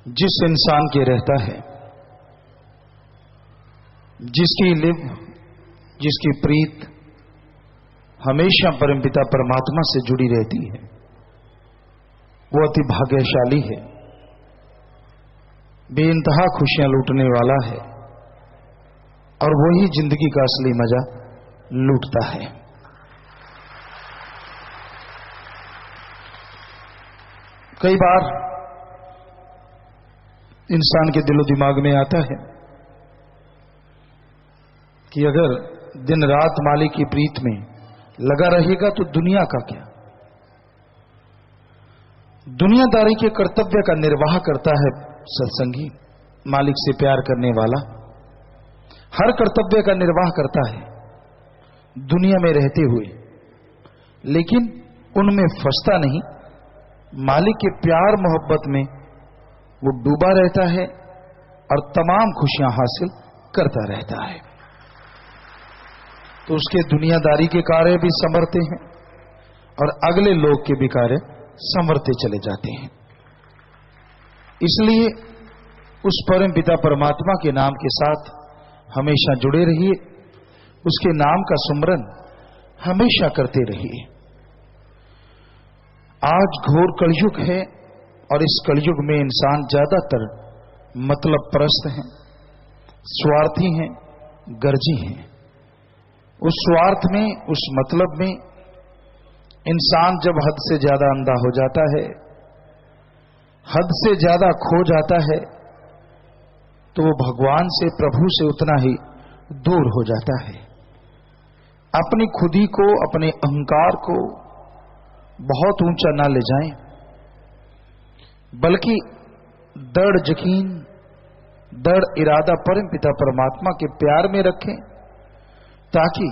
जिस इंसान के रहता है, जिसकी लिव, जिसकी प्रीत हमेशा परमपिता परमात्मा से जुड़ी रहती है, वो अति भाग्यशाली है, बेइंतहा खुशियां लूटने वाला है और वही जिंदगी का असली मजा लूटता है। कई बार इंसान के दिलो दिमाग में आता है कि अगर दिन रात मालिक की प्रीत में लगा रहेगा तो दुनिया का क्या। दुनियादारी के कर्तव्य का निर्वाह करता है सत्संगी, मालिक से प्यार करने वाला हर कर्तव्य का निर्वाह करता है दुनिया में रहते हुए, लेकिन उनमें फंसता नहीं, मालिक के प्यार मोहब्बत में वो डूबा रहता है और तमाम खुशियां हासिल करता रहता है। तो उसके दुनियादारी के कार्य भी संवरते हैं और अगले लोग के भी कार्य संवरते चले जाते हैं। इसलिए उस परम पिता परमात्मा के नाम के साथ हमेशा जुड़े रहिए, उसके नाम का सुमरन हमेशा करते रहिए। आज घोर कलयुग है और इस कलयुग में इंसान ज्यादातर मतलब परस्त हैं, स्वार्थी हैं, गर्जी हैं। उस स्वार्थ में, उस मतलब में इंसान जब हद से ज्यादा अंधा हो जाता है, हद से ज्यादा खो जाता है, तो वो भगवान से, प्रभु से उतना ही दूर हो जाता है। अपनी खुदी को, अपने अहंकार को बहुत ऊंचा ना ले जाएं, बल्कि दृढ़ यकीन, दृढ़ इरादा परम पिता परमात्मा के प्यार में रखें, ताकि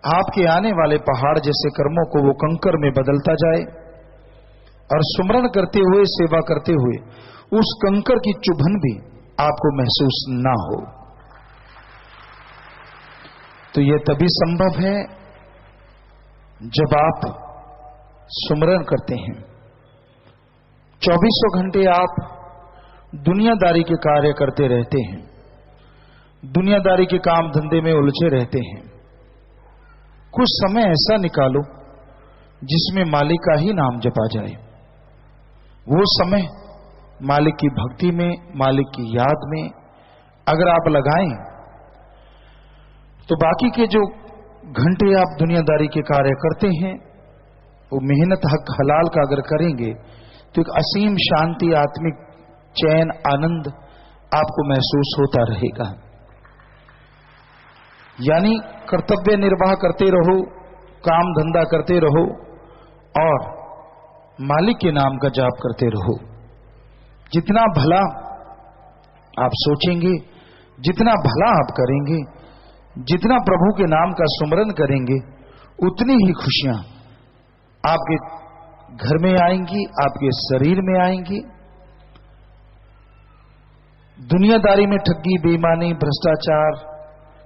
आपके आने वाले पहाड़ जैसे कर्मों को वो कंकर में बदलता जाए और सुमरन करते हुए, सेवा करते हुए उस कंकर की चुभन भी आपको महसूस ना हो। तो यह तभी संभव है जब आप सुमरन करते हैं। 2400 घंटे आप दुनियादारी के कार्य करते रहते हैं, दुनियादारी के काम धंधे में उलझे रहते हैं। कुछ समय ऐसा निकालो जिसमें मालिक का ही नाम जपा जाए। वो समय मालिक की भक्ति में, मालिक की याद में अगर आप लगाएं, तो बाकी के जो घंटे आप दुनियादारी के कार्य करते हैं, वो मेहनत हक हलाल का अगर करेंगे तो एक असीम शांति, आत्मिक चैन, आनंद आपको महसूस होता रहेगा। यानी कर्तव्य निर्वाह करते रहो, काम धंधा करते रहो और मालिक के नाम का जाप करते रहो। जितना भला आप सोचेंगे, जितना भला आप करेंगे, जितना प्रभु के नाम का सुमरन करेंगे, उतनी ही खुशियां आपके घर में आएंगी, आपके शरीर में आएंगी। दुनियादारी में ठगी, बेईमानी, भ्रष्टाचार,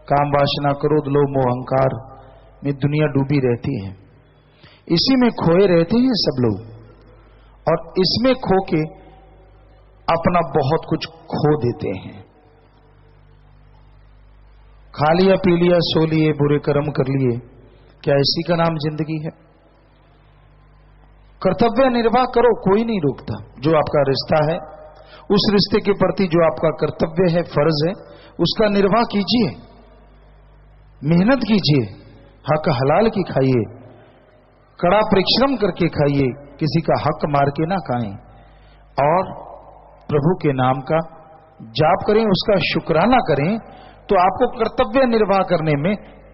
काम वासना, क्रोध, लोभ, मोह, अहंकार में दुनिया डूबी रहती है। इसी में खोए रहते हैं सब लोग और इसमें खो के अपना बहुत कुछ खो देते हैं। खा लिया, पी लिया, सो लिए, बुरे कर्म कर लिए, क्या इसी का नाम जिंदगी है? कर्तव्य निर्वाह करो, कोई नहीं रोकता। जो आपका रिश्ता है, उस रिश्ते के प्रति जो आपका कर्तव्य है, फर्ज है, उसका निर्वाह कीजिए, मेहनत कीजिए, हक हलाल की खाइए, कड़ा परिश्रम करके खाइए, किसी का हक मार के ना खाएं और प्रभु के नाम का जाप करें, उसका शुक्राना करें, तो आपको कर्तव्य निर्वाह करने में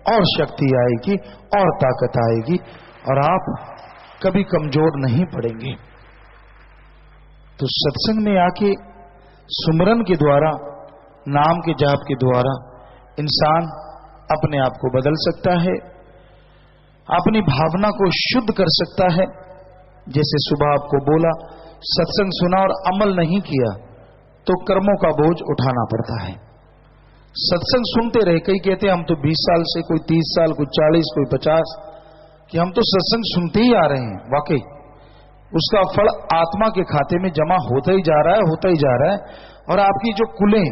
और शक्ति आएगी और ताकत आएगी और आप कभी कमजोर नहीं पड़ेंगे। तो सत्संग में आके सुमरन के द्वारा, नाम के जाप के द्वारा इंसान अपने आप को बदल सकता है, अपनी भावना को शुद्ध कर सकता है। जैसे सुबह आपको बोला, सत्संग सुना और अमल नहीं किया तो कर्मों का बोझ उठाना पड़ता है। सत्संग सुनते रहे, कई कहते हैं हम तो 20 साल से, कोई 30 साल, कोई 40, कोई 50, कि हम तो सत्संग सुनते ही आ रहे हैं। वाकई उसका फल आत्मा के खाते में जमा होता ही जा रहा है, होता ही जा रहा है। और आपकी जो कुलें,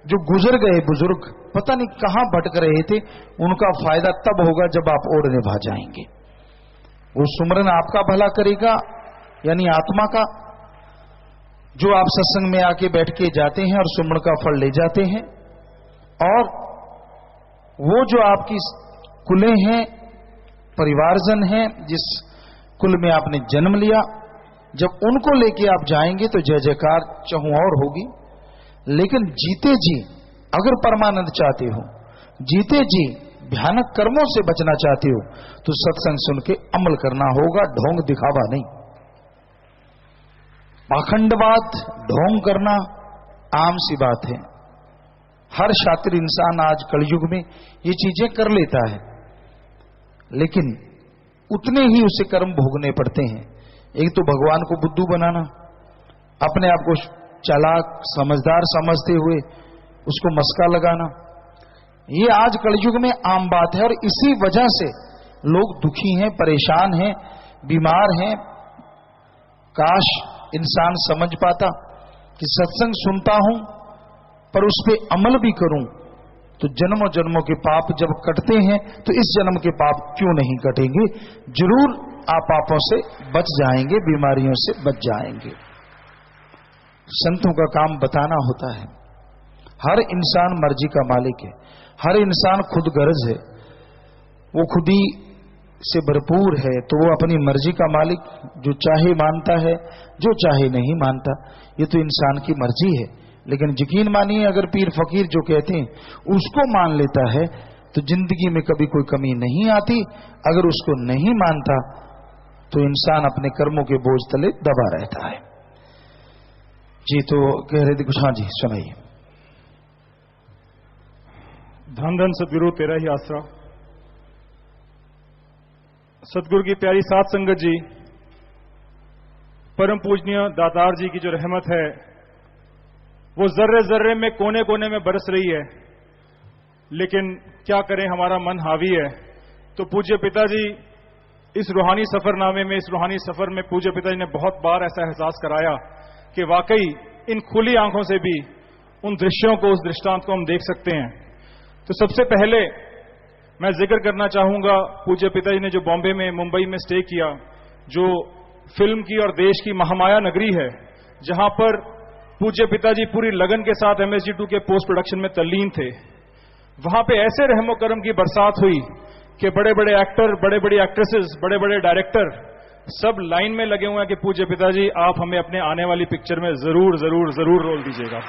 जो गुजर गए बुजुर्ग पता नहीं कहां भटक रहे थे, उनका फायदा तब होगा जब आप और निभा जाएंगे। वो सुमरन आपका भला करेगा, यानी आत्मा का, जो आप सत्संग में आके बैठ के जाते हैं और सुमरन का फल ले जाते हैं। और वो जो आपकी कुलें हैं, परिवारजन हैं, जिस कुल में आपने जन्म लिया, जब उनको लेके आप जाएंगे तो जय जयकार चहु और होगी। लेकिन जीते जी अगर परमानंद चाहते हो, जीते जी भयानक कर्मों से बचना चाहते हो, तो सत्संग सुन के अमल करना होगा, ढोंग दिखावा नहीं। पाखंडवाद, ढोंग करना आम सी बात है। हर शातिर इंसान आज कलयुग में ये चीजें कर लेता है, लेकिन उतने ही उसे कर्म भोगने पड़ते हैं। एक तो भगवान को बुद्धू बनाना, अपने आप को चालाक समझदार समझते हुए उसको मस्का लगाना, ये आज कलयुग में आम बात है। और इसी वजह से लोग दुखी हैं, परेशान हैं, बीमार हैं। काश इंसान समझ पाता कि सत्संग सुनता हूं पर उस पर अमल भी करूं, तो जन्मों जन्मों के पाप जब कटते हैं तो इस जन्म के पाप क्यों नहीं कटेंगे। जरूर आप पापों से बच जाएंगे, बीमारियों से बच जाएंगे। संतों का काम बताना होता है। हर इंसान मर्जी का मालिक है, हर इंसान खुद गर्ज है, वो खुदी से भरपूर है, तो वो अपनी मर्जी का मालिक, जो चाहे मानता है, जो चाहे नहीं मानता। ये तो इंसान की मर्जी है। लेकिन यकीन मानिए, अगर पीर फकीर जो कहते हैं उसको मान लेता है तो जिंदगी में कभी कोई कमी नहीं आती। अगर उसको नहीं मानता तो इंसान अपने कर्मों के बोझ तले दबा रहता है। जी तो कह रहे थे कुछ? हाँ जी सुनाइए। धन धन सदगुरु तेरा ही आसरा। सदगुरु की प्यारी सात संगत जी, परम पूजनीय दातार जी की जो रहमत है वो जर्रे जर्रे में, कोने कोने में बरस रही है। लेकिन क्या करें, हमारा मन हावी है। तो पूज्य पिताजी इस रूहानी सफरनामे में, इस रूहानी सफर में पूज्य पिताजी ने बहुत बार ऐसा एहसास कराया कि वाकई इन खुली आंखों से भी उन दृश्यों को, उस दृष्टांत को हम देख सकते हैं। तो सबसे पहले मैं जिक्र करना चाहूंगा, पूज्य पिताजी ने जो बॉम्बे में, मुंबई में स्टे किया, जो फिल्म की और देश की महामाया नगरी है, जहां पर पूज्य पिताजी पूरी लगन के साथ MSG2 के पोस्ट प्रोडक्शन में तल्लीन थे। वहां पे ऐसे रहमो करम की बरसात हुई कि बड़े बड़े एक्टर, बड़े बड़ी एक्ट्रेसेस, बड़े बड़े डायरेक्टर सब लाइन में लगे हुए हैं कि पूज्य पिताजी आप हमें अपने आने वाली पिक्चर में जरूर जरूर जरूर रोल दीजिएगा।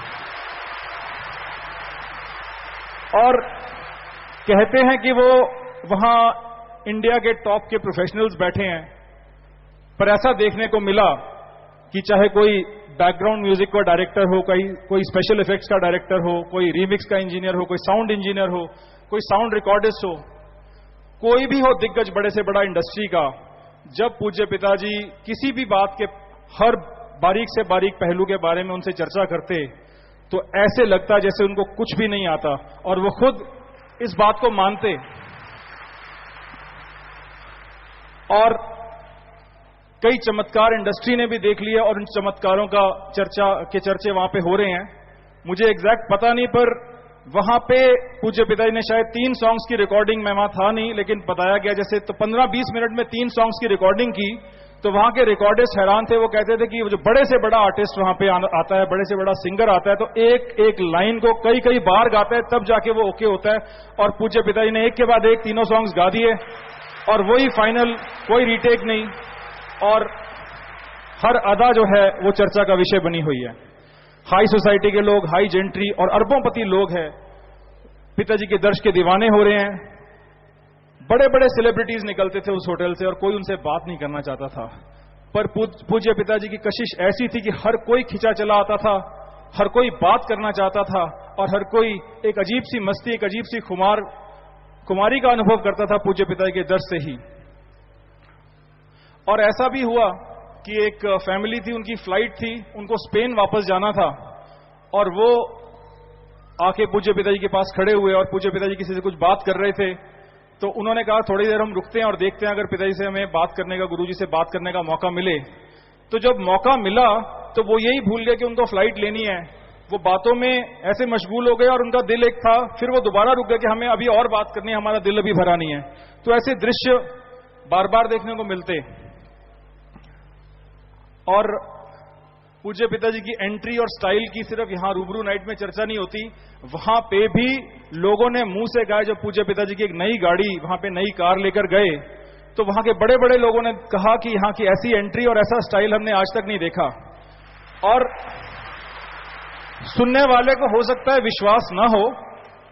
और कहते हैं कि वो वहां इंडिया के टॉप के प्रोफेशनल्स बैठे हैं, पर ऐसा देखने को मिला कि चाहे कोई बैकग्राउंड म्यूजिक का डायरेक्टर हो, कोई स्पेशल इफेक्ट्स का डायरेक्टर हो, कोई रीमिक्स का इंजीनियर हो, कोई साउंड इंजीनियर हो, कोई साउंड रिकॉर्डिस्ट हो, कोई भी हो दिग्गज बड़े से बड़ा इंडस्ट्री का, जब पूज्य पिताजी किसी भी बात के हर बारीक से बारीक पहलू के बारे में उनसे चर्चा करते तो ऐसे लगता जैसे उनको कुछ भी नहीं आता, और वो खुद इस बात को मानते। और कई चमत्कार इंडस्ट्री ने भी देख लिया और उन चमत्कारों का चर्चे वहां पे हो रहे हैं। मुझे एग्जैक्ट पता नहीं, पर वहां पे पूज्य पिताजी ने शायद 3 सॉन्ग्स की रिकॉर्डिंग, मैं वहां था नहीं लेकिन बताया गया जैसे, तो 15-20 मिनट में 3 सॉन्ग्स की रिकॉर्डिंग की। तो वहां के रिकॉर्डिस्ट हैरान थे। वो कहते थे कि जो बड़े से बड़ा आर्टिस्ट वहां पे आता है, बड़े से बड़ा सिंगर आता है, तो एक एक लाइन को कई कई बार गाता है, तब जाके वो ओके होता है। और पूज्य पिताजी ने एक के बाद एक तीनों सॉन्ग्स गा दिए और वही फाइनल, कोई रीटेक नहीं। और हर अदा जो है वो चर्चा का विषय बनी हुई है। हाई सोसाइटी के लोग, हाई जेंट्री और अरबोंपति लोग हैं, पिताजी के दर्श के दीवाने हो रहे हैं। बड़े बड़े सेलिब्रिटीज निकलते थे उस होटल से और कोई उनसे बात नहीं करना चाहता था। पर पूज्य पिताजी की कशिश ऐसी थी कि हर कोई खिंचा चला आता था, हर कोई बात करना चाहता था और हर कोई एक अजीब सी मस्ती, एक अजीब सी कुमारी का अनुभव करता था पूज्य पिताजी के दर्श से ही। और ऐसा भी हुआ कि एक फैमिली थी, उनकी फ्लाइट थी, उनको स्पेन वापस जाना था और वो आके पूज्य पिताजी के पास खड़े हुए और पूज्य पिताजी किसी से कुछ बात कर रहे थे। तो उन्होंने कहा थोड़ी देर हम रुकते हैं और देखते हैं अगर पिताजी से हमें बात करने का, गुरुजी से बात करने का मौका मिले। तो जब मौका मिला तो वो यही भूल गए कि उनको फ्लाइट लेनी है, वो बातों में ऐसे मशगूल हो गए और उनका दिल एक था, फिर वो दोबारा रुक गए कि हमें अभी और बात करनी है, हमारा दिल अभी भरा नहीं है। तो ऐसे दृश्य बार बार देखने को मिलते। और पूज्य पिताजी की एंट्री और स्टाइल की सिर्फ यहां रूबरू नाइट में चर्चा नहीं होती, वहां पे भी लोगों ने मुंह से कहा, जब पूज्य पिताजी की एक नई गाड़ी, वहां पे नई कार लेकर गए, तो वहां के बड़े बड़े लोगों ने कहा कि यहां की ऐसी एंट्री और ऐसा स्टाइल हमने आज तक नहीं देखा। और सुनने वाले को हो सकता है विश्वास ना हो,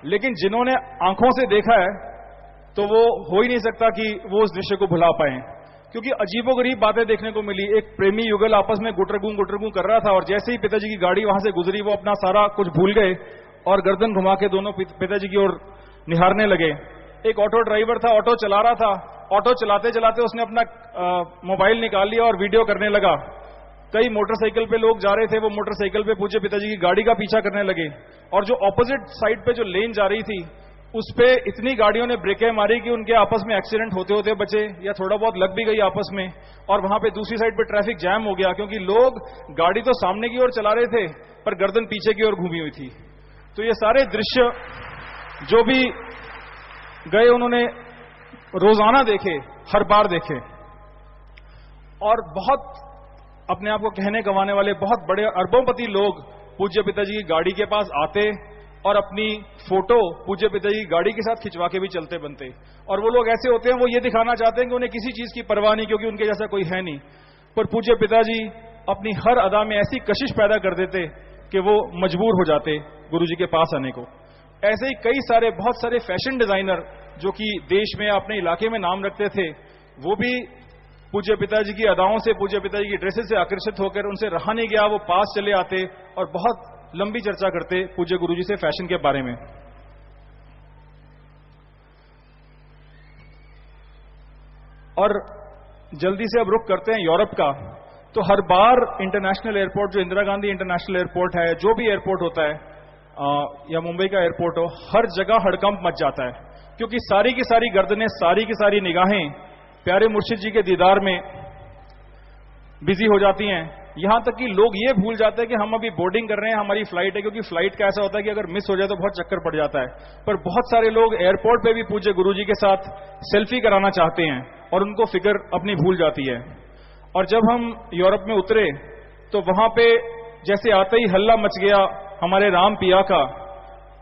लेकिन जिन्होंने आंखों से देखा है तो वो हो ही नहीं सकता कि वो उस दृश्य को भुला पाए, क्योंकि अजीबोगरीब बातें देखने को मिली। एक प्रेमी युगल आपस में गुटरगू कर रहा था और जैसे ही पिताजी की गाड़ी वहां से गुजरी, वो अपना सारा कुछ भूल गए और गर्दन घुमा के दोनों पिताजी की ओर निहारने लगे। एक ऑटो ड्राइवर था, ऑटो चला रहा था, ऑटो चलाते चलाते उसने अपना मोबाइल निकाल लिया और वीडियो करने लगा। कई मोटरसाइकिल पे लोग जा रहे थे, वो मोटरसाइकिल पे पूज्य पिताजी की गाड़ी का पीछा करने लगे और जो ऑपोजिट साइड पे जो लेन जा रही थी उस पे इतनी गाड़ियों ने ब्रेकें मारी कि उनके आपस में एक्सीडेंट होते होते बचे, या थोड़ा बहुत लग भी गई आपस में। और वहां पे दूसरी साइड पे ट्रैफिक जैम हो गया, क्योंकि लोग गाड़ी तो सामने की ओर चला रहे थे पर गर्दन पीछे की ओर घूमी हुई थी। तो ये सारे दृश्य जो भी गए उन्होंने रोजाना देखे, हर बार देखे। और बहुत अपने आप को कहने गंवाने वाले बहुत बड़े अरबोंपति लोग पूज्य पिताजी की गाड़ी के पास आते और अपनी फोटो पूज्य पिताजी की गाड़ी के साथ खिंचवा के भी चलते बनते। और वो लोग ऐसे होते हैं, वो ये दिखाना चाहते हैं कि उन्हें किसी चीज की परवाह नहीं, क्योंकि उनके जैसा कोई है नहीं। पर पूज्य पिताजी अपनी हर अदा में ऐसी कशिश पैदा कर देते कि वो मजबूर हो जाते गुरुजी के पास आने को। ऐसे ही कई सारे बहुत सारे फैशन डिजाइनर जो कि देश में अपने इलाके में नाम रखते थे, वो भी पूज्य पिताजी की अदाओं से, पूज्य पिताजी की ड्रेसेस से आकर्षित होकर उनसे रहा नहीं गया, वो पास चले आते और बहुत लंबी चर्चा करते पूज्य गुरुजी से फैशन के बारे में। और जल्दी से अब रुख करते हैं यूरोप का। तो हर बार इंटरनेशनल एयरपोर्ट, जो इंदिरा गांधी इंटरनेशनल एयरपोर्ट है, जो भी एयरपोर्ट होता है या मुंबई का एयरपोर्ट हो, हर जगह हड़कंप मच जाता है, क्योंकि सारी की सारी गर्दनें, सारी की सारी निगाहें प्यारे मुर्शिद जी के दीदार में बिजी हो जाती हैं। यहां तक कि लोग ये भूल जाते हैं कि हम अभी बोर्डिंग कर रहे हैं, हमारी फ्लाइट है, क्योंकि फ्लाइट का ऐसा होता है कि अगर मिस हो जाए तो बहुत चक्कर पड़ जाता है। पर बहुत सारे लोग एयरपोर्ट पे भी पूज्य गुरुजी के साथ सेल्फी कराना चाहते हैं और उनको फिक्र अपनी भूल जाती है। और जब हम यूरोप में उतरे तो वहां पे जैसे आते ही हल्ला मच गया हमारे राम पिया का,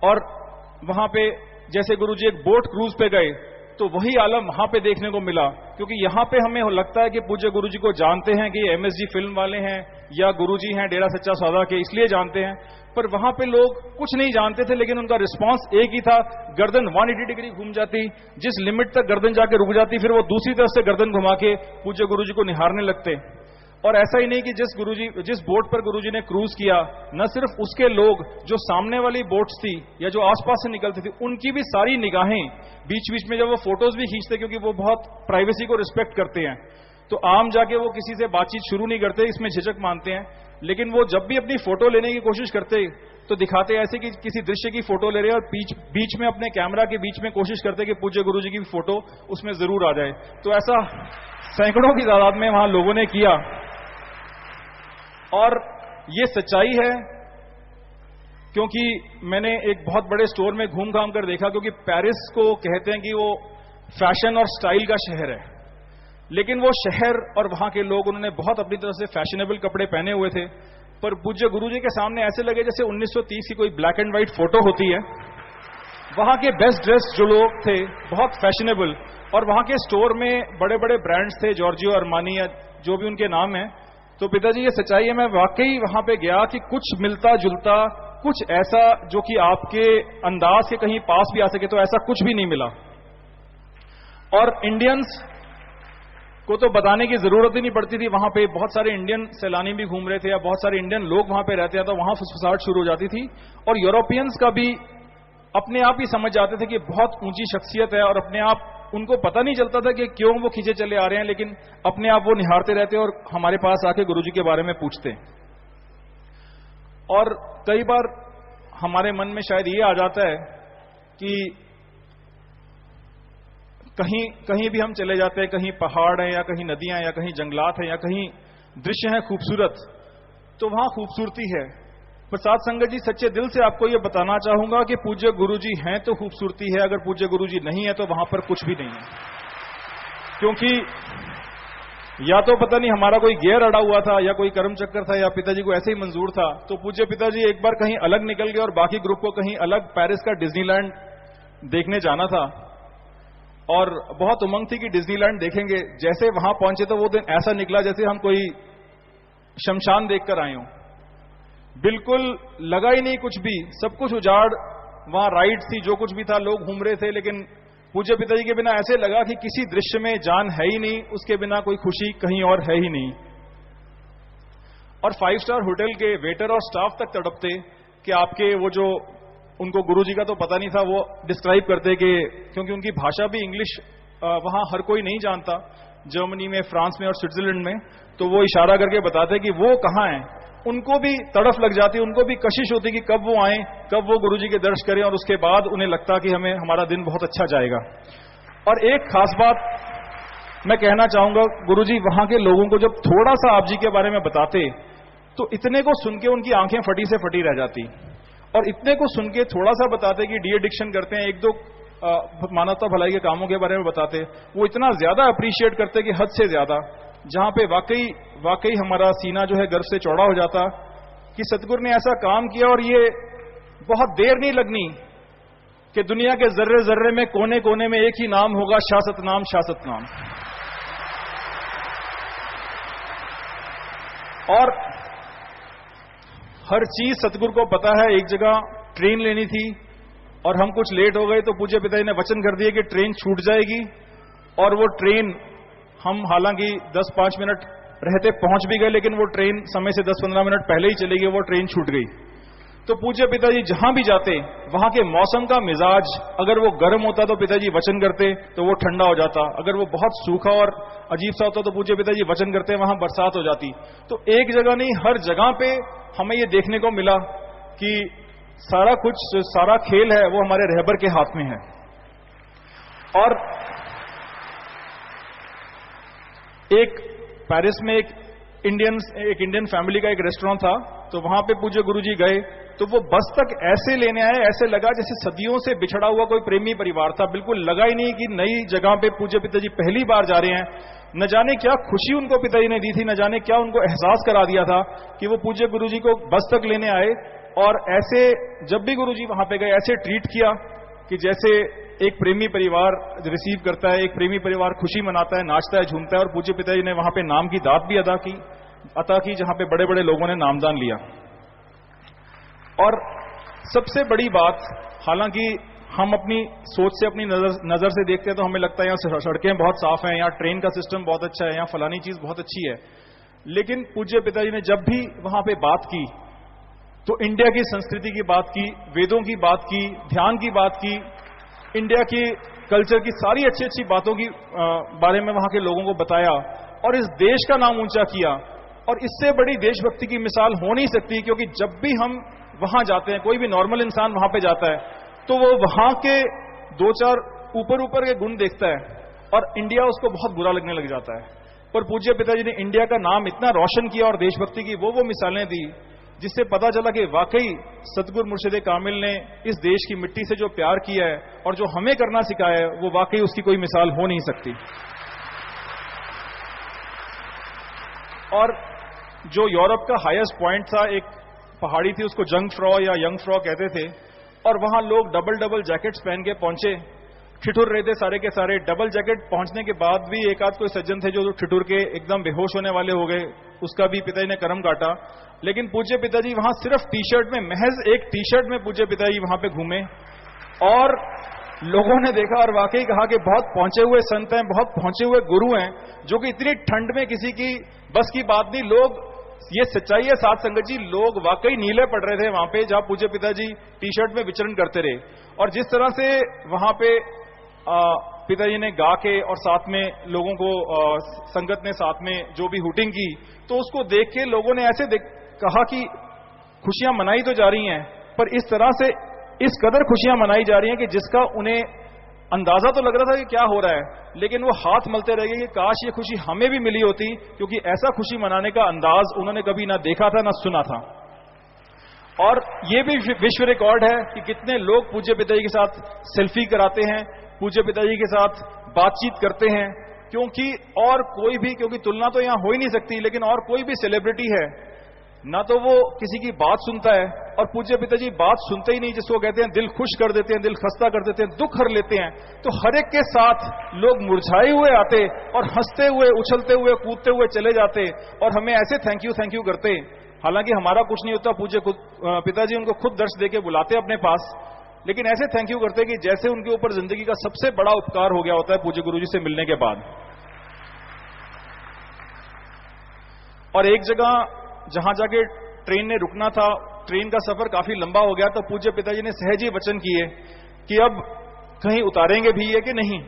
और वहां पे जैसे गुरुजी एक बोट क्रूज पे गए तो वही आलम वहां पे देखने को मिला। क्योंकि यहां पे हमें लगता है कि पूज्य गुरुजी को जानते हैं कि एमएसजी फिल्म वाले हैं या गुरुजी हैं डेरा सच्चा सौदा के, इसलिए जानते हैं। पर वहां पे लोग कुछ नहीं जानते थे, लेकिन उनका रिस्पांस एक ही था, गर्दन 180 डिग्री घूम जाती, जिस लिमिट तक गर्दन जाके रुक जाती, फिर वो दूसरी तरफ से गर्दन घुमा के पूज्य गुरुजी को निहारने लगते। और ऐसा ही नहीं कि जिस बोट पर गुरुजी ने क्रूज किया, न सिर्फ उसके लोग, जो सामने वाली बोट्स थी या जो आसपास से निकलती थी, उनकी भी सारी निगाहें बीच बीच में जब वो फोटोज भी खींचते, क्योंकि वो बहुत प्राइवेसी को रिस्पेक्ट करते हैं, तो आम जाके वो किसी से बातचीत शुरू नहीं करते, इसमें झिझक मानते हैं। लेकिन वो जब भी अपनी फोटो लेने की कोशिश करते तो दिखाते ऐसे कि किसी दृश्य की फोटो ले रहे हैं, और बीच में अपने कैमरा के बीच में कोशिश करते कि पूज्य गुरुजी की फोटो उसमें जरूर आ जाए। तो ऐसा सैकड़ों की तादाद में वहां लोगों ने किया। और ये सच्चाई है, क्योंकि मैंने एक बहुत बड़े स्टोर में घूम घाम कर देखा, क्योंकि पेरिस को कहते हैं कि वो फैशन और स्टाइल का शहर है, लेकिन वो शहर और वहां के लोग, उन्होंने बहुत अपनी तरफ से फैशनेबल कपड़े पहने हुए थे, पर पूज्य गुरुजी के सामने ऐसे लगे जैसे 1930 की कोई ब्लैक एंड व्हाइट फोटो होती है। वहां के बेस्ट ड्रेस जो लोग थे, बहुत फैशनेबल, और वहां के स्टोर में बड़े बड़े ब्रांड्स थे, जॉर्जियो, अरमानी या जो भी उनके नाम है। तो पिताजी ये सच्चाई है, मैं वाकई वहां पे गया कि कुछ मिलता जुलता, कुछ ऐसा जो कि आपके अंदाज के कहीं पास भी आ सके, तो ऐसा कुछ भी नहीं मिला। और इंडियंस को तो बताने की जरूरत ही नहीं पड़ती थी, वहां पे बहुत सारे इंडियन सैलानी भी घूम रहे थे या बहुत सारे इंडियन लोग वहां पे रहते हैं, तो वहां फुसफुसाहट शुरू हो जाती थी। और यूरोपियंस का भी अपने आप ही समझ जाते थे कि बहुत ऊंची शख्सियत है, और अपने आप उनको पता नहीं चलता था कि क्यों वो खींचे चले आ रहे हैं, लेकिन अपने आप वो निहारते रहते और हमारे पास आके गुरुजी के बारे में पूछते। और कई बार हमारे मन में शायद ये आ जाता है कि कहीं भी हम चले जाते हैं, कहीं पहाड़ है या कहीं नदियां या कहीं जंगलात है या कहीं दृश्य है खूबसूरत, तो वहां खूबसूरती है। प्रसाद संगत जी, सच्चे दिल से आपको यह बताना चाहूंगा कि पूज्य गुरु जी हैं तो खूबसूरती है, अगर पूज्य गुरु जी नहीं है तो वहां पर कुछ भी नहीं है। क्योंकि या तो पता नहीं हमारा कोई गियर अड़ा हुआ था या कोई कर्म चक्कर था या पिताजी को ऐसे ही मंजूर था, तो पूज्य पिताजी एक बार कहीं अलग निकल गए और बाकी ग्रुप को कहीं अलग पेरिस का डिज्नीलैंड देखने जाना था और बहुत उमंग थी कि डिज्नीलैंड देखेंगे। जैसे वहां पहुंचे तो वो दिन ऐसा निकला जैसे हम कोई शमशान देखकर आए हों। बिल्कुल लगा ही नहीं कुछ भी, सब कुछ उजाड़, वहां राइड थी, जो कुछ भी था, लोग घूम रहे थे, लेकिन पूज्य पिताजी के बिना ऐसे लगा कि किसी दृश्य में जान है ही नहीं, उसके बिना कोई खुशी कहीं और है ही नहीं। और 5 स्टार होटल के वेटर और स्टाफ तक तड़पते कि आपके वो जो, उनको गुरुजी का तो पता नहीं था, वो डिस्क्राइब करते कि क्योंकि उनकी भाषा भी इंग्लिश वहां हर कोई नहीं जानता, जर्मनी में, फ्रांस में और स्विट्जरलैंड में, तो वो इशारा करके बताते कि वो कहां हैं। उनको भी तड़फ लग जाती, उनको भी कशिश होती कि कब वो आए, कब वो गुरुजी के दर्शन करें, और उसके बाद उन्हें लगता कि हमें हमारा दिन बहुत अच्छा जाएगा। और एक खास बात मैं कहना चाहूंगा, गुरुजी वहां के लोगों को जब थोड़ा सा आप जी के बारे में बताते तो इतने को सुन के उनकी आंखें फटी से फटी रह जाती, और इतने को सुन के थोड़ा सा बताते कि डी एडिक्शन करते हैं, एक दो मानवता भलाई के कामों के बारे में बताते, वो इतना ज्यादा अप्रिशिएट करते कि हद से ज्यादा, जहां पे वाकई हमारा सीना जो है गर्व से चौड़ा हो जाता कि सतगुरु ने ऐसा काम किया। और ये बहुत देर नहीं लगनी कि दुनिया के जर्रे जर्रे में, कोने कोने में एक ही नाम होगा, शासत नाम, शासत नाम। और हर चीज सतगुरु को पता है। एक जगह ट्रेन लेनी थी और हम कुछ लेट हो गए, तो पूज्य पिताजी ने वचन कर दिया कि ट्रेन छूट जाएगी, और वो ट्रेन हम हालांकि 10-5 मिनट रहते पहुंच भी गए, लेकिन वो ट्रेन समय से 10-15 मिनट पहले ही चली गई, वो ट्रेन छूट गई। तो पूज्य पिताजी जहां भी जाते, वहां के मौसम का मिजाज अगर वो गर्म होता तो पिताजी वचन करते तो वो ठंडा हो जाता, अगर वो बहुत सूखा और अजीब सा होता तो पूज्य पिताजी वचन करते वहां बरसात हो जाती। तो एक जगह नहीं, हर जगह पे हमें ये देखने को मिला कि सारा कुछ, सारा खेल है वो हमारे रहबर के हाथ में है। और एक पेरिस में एक इंडियन फैमिली का एक रेस्टोरेंट था, तो वहां पे पूज्य गुरुजी गए तो वो बस तक ऐसे लेने आए, ऐसे लगा जैसे सदियों से बिछड़ा हुआ कोई प्रेमी परिवार था। बिल्कुल लगा ही नहीं कि नई जगह पे पूज्य पिताजी पहली बार जा रहे हैं। न जाने क्या खुशी उनको पिताजी ने दी थी, न जाने क्या उनको एहसास करा दिया था कि वो पूज्य गुरुजी को बस तक लेने आए, और ऐसे जब भी गुरुजी वहां पे गए ऐसे ट्रीट किया कि जैसे एक प्रेमी परिवार रिसीव करता है, एक प्रेमी परिवार खुशी मनाता है, नाचता है, झूमता है। और पूज्य पिताजी ने वहां पे नाम की दात भी अता की जहां पे बड़े बड़े लोगों ने नामदान लिया। और सबसे बड़ी बात, हालांकि हम अपनी सोच से, अपनी नजर से देखते हैं तो हमें लगता है यहाँ सड़कें बहुत साफ हैं, यहाँ ट्रेन का सिस्टम बहुत अच्छा है, यहाँ फलानी चीज बहुत अच्छी है, लेकिन पूज्य पिताजी ने जब भी वहां पे बात की तो इंडिया की संस्कृति की बात की, वेदों की बात की, ध्यान की बात की, इंडिया की कल्चर की सारी अच्छी अच्छी बातों की बारे में वहां के लोगों को बताया और इस देश का नाम ऊंचा किया। और इससे बड़ी देशभक्ति की मिसाल हो नहीं सकती, क्योंकि जब भी हम वहां जाते हैं, कोई भी नॉर्मल इंसान वहां पे जाता है तो वो वहां के 2-4 ऊपर के गुण देखता है और इंडिया उसको बहुत बुरा लगने लग जाता है। पर पूज्य पिताजी ने इंडिया का नाम इतना रोशन किया और देशभक्ति की वो मिसालें दी, जिससे पता चला कि वाकई सतगुरु मुर्शिद कामिल ने इस देश की मिट्टी से जो प्यार किया है और जो हमें करना सिखाया है, वो वाकई उसकी कोई मिसाल हो नहीं सकती। और जो यूरोप का हाईएस्ट पॉइंट था, एक पहाड़ी थी, उसको जंगफ्रॉ या यंगफ्रॉ कहते थे, और वहां लोग डबल जैकेट्स पहन के पहुंचे, ठिठुर रहे थे सारे के सारे। डबल जैकेट पहुंचने के बाद भी एक आध कोई सज्जन थे जो ठिठुर के एकदम बेहोश होने वाले हो गए, उसका भी पिताजी ने कर्म काटा। लेकिन पूज्य पिताजी वहां सिर्फ टी-शर्ट में, महज एक टी-शर्ट में पूज्य पिताजी वहां पे घूमे और लोगों ने देखा और वाकई कहा कि बहुत पहुंचे हुए संत हैं, बहुत पहुंचे हुए गुरु हैं, जो कि इतनी ठंड में किसी की बस की बात नहीं। लोग, ये सच्चाई है साथ संगत जी, लोग वाकई नीले पड़ रहे थे वहां पे जहां पूज्य पिताजी टी-शर्ट में विचरण करते रहे। और जिस तरह से वहां पे पिताजी ने गा के और साथ में लोगों को संगत ने साथ में जो भी हुटिंग की, तो उसको देख के लोगों ने ऐसे कहा कि खुशियां मनाई तो जा रही हैं, पर इस तरह से इस कदर खुशियां मनाई जा रही हैं कि जिसका उन्हें अंदाजा तो लग रहा था कि क्या हो रहा है, लेकिन वो हाथ मलते रह गए कि काश ये खुशी हमें भी मिली होती, क्योंकि ऐसा खुशी मनाने का अंदाज उन्होंने कभी ना देखा था ना सुना था। और ये भी विश्व रिकॉर्ड है कि कितने लोग पूज्य पिताजी के साथ सेल्फी कराते हैं, पूज्य पिताजी के साथ बातचीत करते हैं, क्योंकि और कोई भी, क्योंकि तुलना तो यहां हो ही नहीं सकती, लेकिन और कोई भी सेलिब्रिटी है ना तो वो किसी की बात सुनता है, और पूज्य पिताजी बात सुनते ही नहीं, जिसको कहते हैं दिल खुश कर देते हैं, दिल खस्ता कर देते हैं, दुख हर लेते हैं। तो हर एक के साथ लोग मुरझाए हुए आते और हंसते हुए, उछलते हुए, कूदते हुए चले जाते और हमें ऐसे थैंक यू करते। हालांकि हमारा कुछ नहीं होता, पूज्य पिताजी उनको खुद दर्श देके बुलाते अपने पास, लेकिन ऐसे थैंक यू करते कि जैसे उनके ऊपर जिंदगी का सबसे बड़ा उपकार हो गया होता है पूज्य गुरुजी से मिलने के बाद। और एक जगह जहां जाके ट्रेन ने रुकना था, ट्रेन का सफर काफी लंबा हो गया, तो पूज्य पिताजी ने सहज ही वचन किए कि अब कहीं उतारेंगे भी है कि नहीं।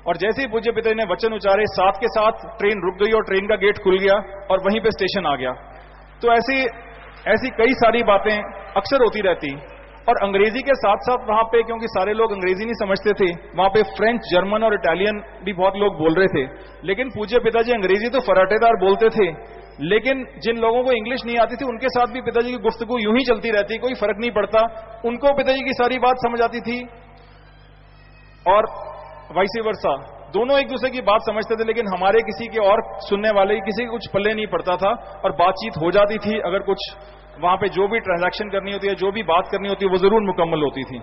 और जैसे ही पूज्य पिताजी ने वचन उचारे, साथ के साथ ट्रेन रुक गई और ट्रेन का गेट खुल गया और वहीं पे स्टेशन आ गया। तो ऐसी कई सारी बातें अक्सर होती रहती। और अंग्रेजी के साथ साथ वहां पे, क्योंकि सारे लोग अंग्रेजी नहीं समझते थे, वहां पे फ्रेंच, जर्मन और इटालियन भी बहुत लोग बोल रहे थे। लेकिन पूज्य पिताजी अंग्रेजी तो फराटेदार बोलते थे, लेकिन जिन लोगों को इंग्लिश नहीं आती थी उनके साथ भी पिताजी की गुफ्तगू यूं ही चलती रहती, कोई फर्क नहीं पड़ता, उनको पिताजी की सारी बात समझ आती थी और वाइस वर्सा, दोनों एक दूसरे की बात समझते थे। लेकिन हमारे किसी के और सुनने वाले किसी के कुछ पल्ले नहीं पड़ता था और बातचीत हो जाती थी। अगर कुछ वहां पे जो भी ट्रांजैक्शन करनी होती है, जो भी बात करनी होती है, वो जरूर मुकम्मल होती थी।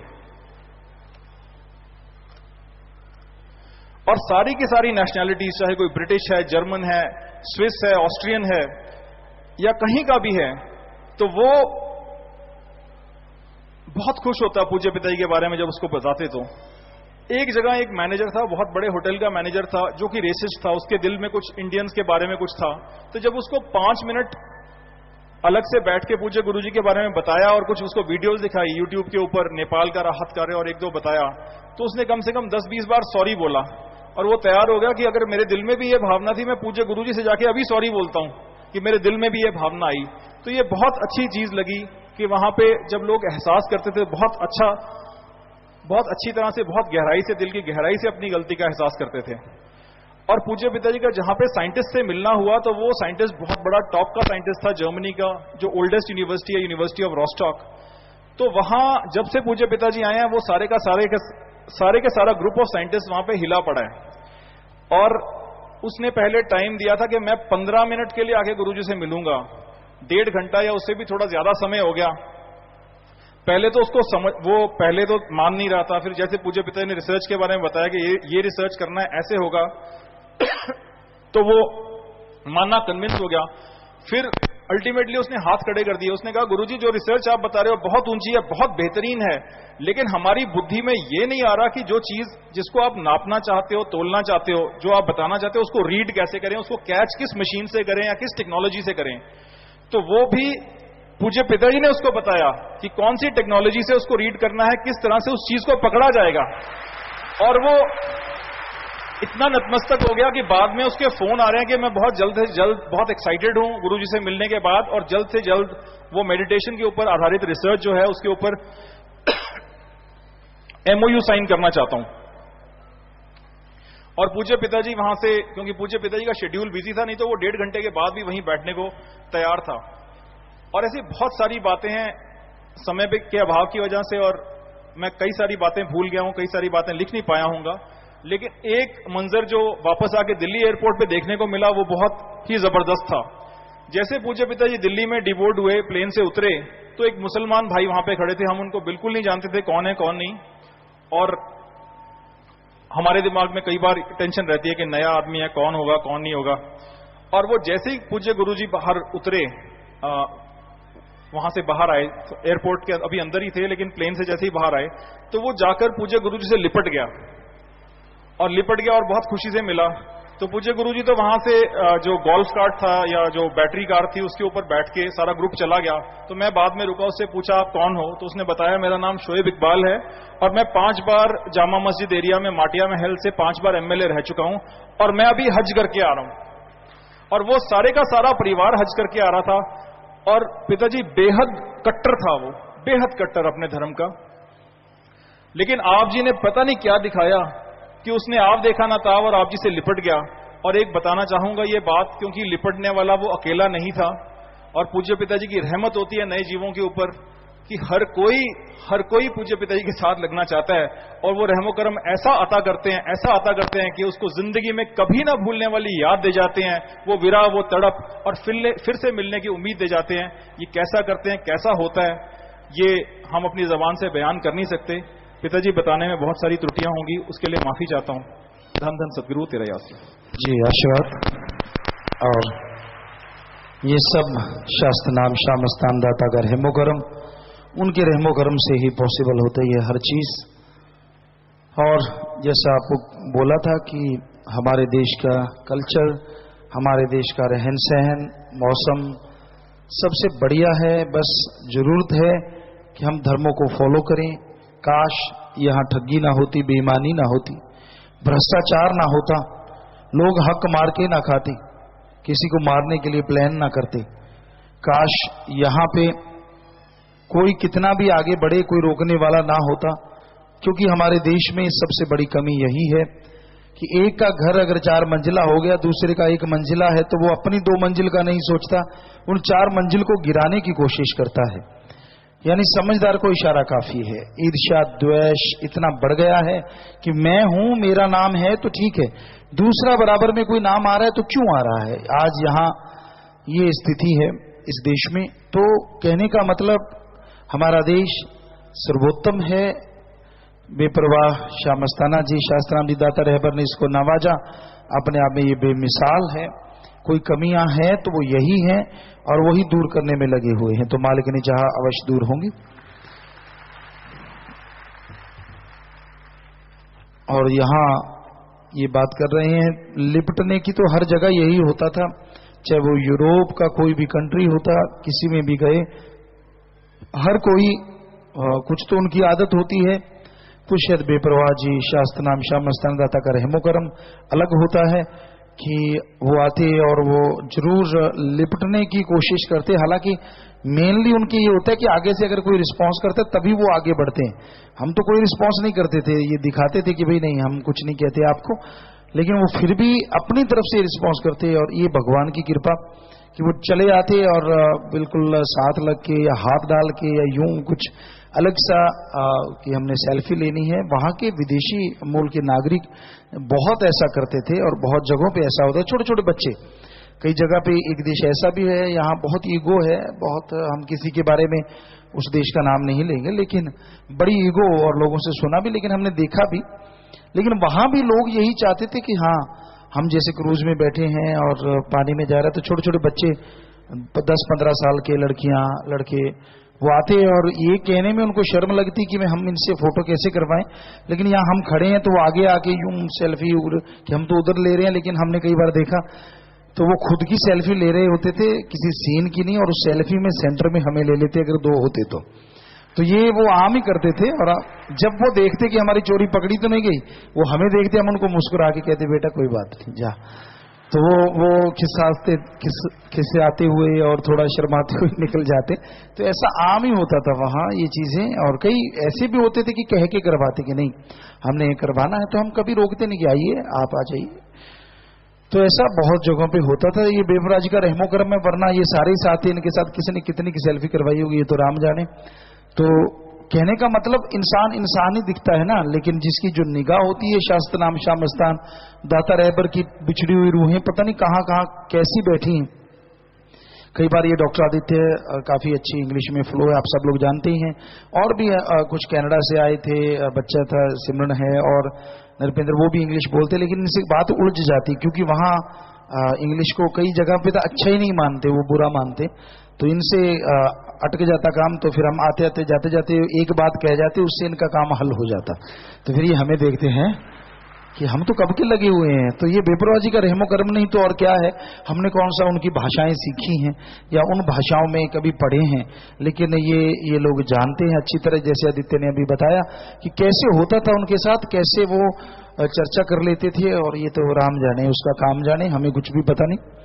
और सारी की सारी नेशनैलिटीज, चाहे कोई ब्रिटिश है, जर्मन है, स्विस है, ऑस्ट्रियन है या कहीं का भी है, तो वो बहुत खुश होता पूज्य पिताजी के बारे में जब उसको बताते। तो एक जगह एक मैनेजर था, बहुत बड़े होटल का मैनेजर था, जो कि रेसिस्ट था, उसके दिल में कुछ इंडियंस के बारे में कुछ था। तो जब उसको 5 मिनट अलग से बैठ के पूज्य गुरुजी के बारे में बताया और कुछ उसको वीडियोस दिखाई यूट्यूब के ऊपर, नेपाल का राहत कार्य और 1-2 बताया, तो उसने कम से कम 10-20 बार सॉरी बोला। और वो तैयार हो गया कि अगर मेरे दिल में भी ये भावना थी, मैं पूज्य गुरुजी से जाके अभी सॉरी बोलता हूं कि मेरे दिल में भी ये भावना आई। तो ये बहुत अच्छी चीज लगी कि वहां पे जब लोग एहसास करते थे, बहुत अच्छी तरह से, बहुत गहराई से, दिल की गहराई से अपनी गलती का एहसास करते थे। और पूज्य पिताजी का जहां पे साइंटिस्ट से मिलना हुआ, तो वो साइंटिस्ट बहुत बड़ा टॉप का साइंटिस्ट था, जर्मनी का जो ओल्डेस्ट यूनिवर्सिटी है, यूनिवर्सिटी ऑफ रॉस्टॉक। तो वहां जब से पूज्य पिताजी आए हैं, वो सारे के सारा ग्रुप ऑफ साइंटिस्ट वहां पे हिला पड़ा है। और उसने पहले टाइम दिया था कि मैं 15 मिनट के लिए आके गुरुजी से मिलूंगा, 1.5 घंटा या उससे भी थोड़ा ज्यादा समय हो गया। पहले तो उसको वो पहले तो मान नहीं रहा था। फिर जैसे पूज्य पिताजी ने रिसर्च के बारे में बताया कि ये रिसर्च करना है, ऐसे होगा, तो वो मानना कन्विंस हो गया। फिर अल्टीमेटली उसने हाथ खड़े कर दिए। उसने कहा, गुरुजी जो रिसर्च आप बता रहे हो बहुत ऊंची है, बहुत बेहतरीन है, लेकिन हमारी बुद्धि में ये नहीं आ रहा कि जो चीज जिसको आप नापना चाहते हो, तोलना चाहते हो, जो आप बताना चाहते हो, उसको रीड कैसे करें, उसको कैच किस मशीन से करें या किस टेक्नोलॉजी से करें। तो वो भी पूज्य पिताजी ने उसको बताया कि कौन सी टेक्नोलॉजी से उसको रीड करना है, किस तरह से उस चीज को पकड़ा जाएगा। और वो इतना नतमस्तक हो गया कि बाद में उसके फोन आ रहे हैं कि मैं बहुत जल्द से जल्द बहुत एक्साइटेड हूं गुरुजी से मिलने के बाद, और जल्द से जल्द वो मेडिटेशन के ऊपर आधारित रिसर्च जो है उसके ऊपर MOU साइन करना चाहता हूं। और पूज्य पिताजी वहां से, क्योंकि पूज्य पिताजी का शेड्यूल बिजी था, नहीं तो वो 1.5 घंटे के बाद भी वहीं बैठने को तैयार था। और ऐसी बहुत सारी बातें हैं समय के अभाव की वजह से, और मैं कई सारी बातें भूल गया हूं, कई सारी बातें लिख नहीं पाया हूंगा। लेकिन एक मंजर जो वापस आके दिल्ली एयरपोर्ट पे देखने को मिला, वो बहुत ही जबरदस्त था। जैसे पूज्य पिताजी दिल्ली में डिबोर्ड हुए, प्लेन से उतरे, तो एक मुसलमान भाई वहां पे खड़े थे। हम उनको बिल्कुल नहीं जानते थे कौन है कौन नहीं, और हमारे दिमाग में कई बार टेंशन रहती है कि नया आदमी है, कौन होगा कौन नहीं होगा। और वो जैसे ही पूज्य गुरुजी बाहर उतरे, वहां से बाहर आए, तो एयरपोर्ट के अभी अंदर ही थे, लेकिन प्लेन से जैसे ही बाहर आए, तो वो जाकर पूज्य गुरुजी से लिपट गया और बहुत खुशी से मिला। तो पूज्य गुरुजी तो वहां से जो गोल्फ कार्ट था या जो बैटरी कार थी, उसके ऊपर बैठ के सारा ग्रुप चला गया। तो मैं बाद में रुका, उससे पूछा आप कौन हो, तो उसने बताया मेरा नाम शोएब इकबाल है और मैं 5 बार जामा मस्जिद एरिया में माटिया महल से 5 बार MLA रह चुका हूं, और मैं अभी हज करके आ रहा हूं। और वो सारे का सारा परिवार हज करके आ रहा था, और पिताजी बेहद कट्टर था, वो बेहद कट्टर अपने धर्म का। लेकिन आप जी ने पता नहीं क्या दिखाया कि उसने आप देखा ना ताव और आप जी से लिपट गया। और एक बताना चाहूंगा ये बात, क्योंकि लिपटने वाला वो अकेला नहीं था, और पूज्य पिताजी की रहमत होती है नए जीवों के ऊपर कि हर कोई पूज्य पिताजी के साथ लगना चाहता है, और वो रहमो करम ऐसा अता करते हैं कि उसको जिंदगी में कभी ना भूलने वाली याद दे जाते हैं, वो विरह, वो तड़प, और फिर से मिलने की उम्मीद दे जाते हैं। ये कैसा करते हैं, कैसा होता है, ये हम अपनी जबान से बयान कर नहीं सकते। पिताजी बताने में बहुत सारी त्रुटियां होंगी, उसके लिए माफी चाहता हूं। धन धन सदगुरु तेरा यासी जी, आशीर्वाद। और ये सब शास्त्र नाम शाम स्थान दाता का रहमो करम, उनके रहमो करम से ही पॉसिबल होता है ये हर चीज। और जैसा आपको बोला था कि हमारे देश का कल्चर, हमारे देश का रहन सहन, मौसम सबसे बढ़िया है। बस जरूरत है कि हम धर्मों को फॉलो करें। काश यहाँ ठगी ना होती, बेईमानी ना होती, भ्रष्टाचार ना होता, लोग हक मार के ना खाते, किसी को मारने के लिए प्लान ना करते। काश यहाँ पे कोई कितना भी आगे बढ़े, कोई रोकने वाला ना होता। क्योंकि हमारे देश में सबसे बड़ी कमी यही है कि एक का घर अगर 4 मंजिला हो गया, दूसरे का 1 मंजिला है, तो वो अपनी 2 मंजिल का नहीं सोचता, उन 4 मंजिल को गिराने की कोशिश करता है। यानी समझदार को इशारा काफी है। ईर्ष्या द्वेष इतना बढ़ गया है कि मैं हूं, मेरा नाम है तो ठीक है, दूसरा बराबर में कोई नाम आ रहा है तो क्यों आ रहा है। आज यहां ये स्थिति है इस देश में। तो कहने का मतलब हमारा देश सर्वोत्तम है। बेपरवाह श्याम मस्ताना जी, शास्त्राम जी दाता रहबर ने इसको नवाजा, अपने आप में ये बेमिसाल है। कोई कमियां हैं तो वो यही हैं, और वही दूर करने में लगे हुए हैं। तो मालिक ने चाहा अवश्य दूर होंगी। और यहां ये बात कर रहे हैं लिपटने की, तो हर जगह यही होता था, चाहे वो यूरोप का कोई भी कंट्री होता, किसी में भी गए, हर कोई कुछ तो उनकी आदत होती है। कुछ शायद बेपरवाह जी शास्त्र नाम श्याम मस्तान दाता का रहमो करम अलग होता है कि वो आते और वो जरूर लिपटने की कोशिश करते। हालांकि मेनली उनकी ये होता है कि आगे से अगर कोई रिस्पांस करता है तभी वो आगे बढ़ते हैं। हम तो कोई रिस्पांस नहीं करते थे, ये दिखाते थे कि भाई नहीं हम कुछ नहीं कहते आपको, लेकिन वो फिर भी अपनी तरफ से रिस्पांस करते। और ये भगवान की कृपा कि वो चले आते और बिल्कुल साथ लग के या हाथ डाल के या यूं कुछ अलग सा कि हमने सेल्फी लेनी है। वहां के विदेशी मूल के नागरिक बहुत ऐसा करते थे, और बहुत जगहों पे ऐसा होता है। छोटे छोटे बच्चे, कई जगह पे एक देश ऐसा भी है, यहाँ बहुत ईगो है, बहुत, हम किसी के बारे में उस देश का नाम नहीं लेंगे, लेकिन बड़ी ईगो, और लोगों से सुना भी, लेकिन हमने देखा भी। लेकिन वहां भी लोग यही चाहते थे कि हाँ हम जैसे क्रूज में बैठे हैं और पानी में जा रहे हैं, तो छोटे छोटे बच्चे 10-15 साल के लड़कियां लड़के वो आते, और ये कहने में उनको शर्म लगती कि हम इनसे फोटो कैसे करवाएं। लेकिन यहाँ हम खड़े हैं तो वो आगे आके यूं सेल्फी कि हम तो उधर ले रहे हैं, लेकिन हमने कई बार देखा तो वो खुद की सेल्फी ले रहे होते थे, किसी सीन की नहीं, और उस सेल्फी में सेंटर में हमें ले लेते अगर 2 होते तो ये वो आम ही करते थे। और जब वो देखते कि हमारी चोरी पकड़ी तो नहीं गई, वो हमें देखते, हम उनको मुस्कुरा के कहते बेटा कोई बात नहीं जा। तो वो खिसियाते हुए और थोड़ा शर्माते हुए निकल जाते। तो ऐसा आम ही होता था वहां ये चीजें। और कई ऐसे भी होते थे कि कह के करवाते कि नहीं हमने करवाना है, तो हम कभी रोकते नहीं कि आइए आप आ जाइए। तो ऐसा बहुत जगहों पे होता था। ये बेपरवाह जी का रहमो करम है, वरना ये सारे साथी इनके साथ किसी ने कितनी की सेल्फी करवाई होगी ये तो राम जाने। तो कहने का मतलब इंसान इंसान ही दिखता है ना, लेकिन जिसकी जो निगाह होती है शास्त्र नाम शाम मस्तान दाता रहबर की बिछड़ी हुई रूहें पता नहीं कहां कहां कैसी बैठी हैं। कई बार ये डॉक्टर आदित्य काफी अच्छी इंग्लिश में फ्लो है, आप सब लोग जानते ही हैं। और भी कुछ कनाडा से आए थे, बच्चा था सिमरन है और नरपेंद्र, वो भी इंग्लिश बोलते, लेकिन इनसे बात उलझ जाती क्योंकि वहां इंग्लिश को कई जगह पे तो अच्छा ही नहीं मानते, वो बुरा मानते। तो इनसे अटक जाता काम। तो फिर हम आते आते जाते जाते एक बात कह जाते, उससे इनका काम हल हो जाता। तो फिर ये हमें देखते हैं कि हम तो कब के लगे हुए हैं। तो ये बेपरवाह जी का रहमो करम नहीं तो और क्या है। हमने कौन सा उनकी भाषाएं सीखी हैं या उन भाषाओं में कभी पढ़े हैं, लेकिन ये लोग जानते हैं अच्छी तरह। जैसे आदित्य ने अभी बताया कि कैसे होता था उनके साथ, कैसे वो चर्चा कर लेते थे। और ये तो राम जाने, उसका काम जाने, हमें कुछ भी पता नहीं।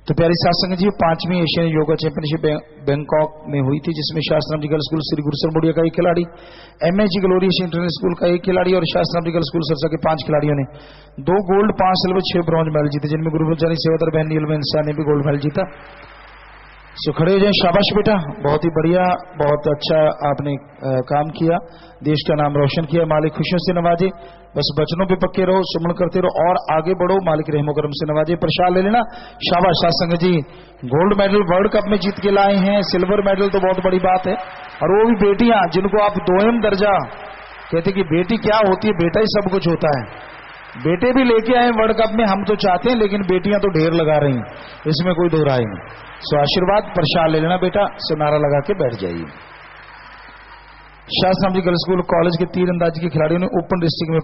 तो प्यारी साथ संगत जी, 5वीं एशियन योगा चैंपियनशिप बैंकॉक में हुई थी, जिसमें शास्त्राम जी गर्ल्स स्कूल श्री गुरुसर मोडिया का एक खिलाड़ी, MSG ग्लोरियस इंटरनेशनल स्कूल का एक खिलाड़ी और शास्त्राम जी गर्ल्स स्कूल सरसा के 5 खिलाड़ियों ने 2 गोल्ड, 5 सिल्वर, 6 ब्रॉन्ज मेडल जीते, जिनमें गुरुकुलचारी सेवादार बहन नीलम इंसान ने भी गोल्ड मेडल जीता। सो खड़े हो जाए। शाबाश बेटा, बहुत ही बढ़िया, बहुत अच्छा आपने काम किया, देश का नाम रोशन किया। मालिक खुशियों से नवाजे, बस बचनों पे पक्के रहो, सुमन करते रहो और आगे बढ़ो। मालिक रहमो करम से नवाजे। प्रसाद ले लेना। शाबाश साथ संगत जी, गोल्ड मेडल वर्ल्ड कप में जीत के लाए हैं, सिल्वर मेडल तो बहुत बड़ी बात है, और वो भी बेटियां जिनको आप दोयम दर्जा कहते कि बेटी क्या होती है, बेटा ही सब कुछ होता है। बेटे भी लेके आए वर्ल्ड कप में, हम तो चाहते हैं, लेकिन बेटियां तो ढेर लगा रही हैं, इसमें कोई दो राय नहीं। सो आशीर्वाद प्रसाद ले लेना बेटा, सो नारा लगा के बैठ जाइए। शास्त्राम जी गर्ल्स स्कूल कॉलेज के तीरंदाजी के खिलाड़ियों ने ओपन डिस्ट्रिक्ट में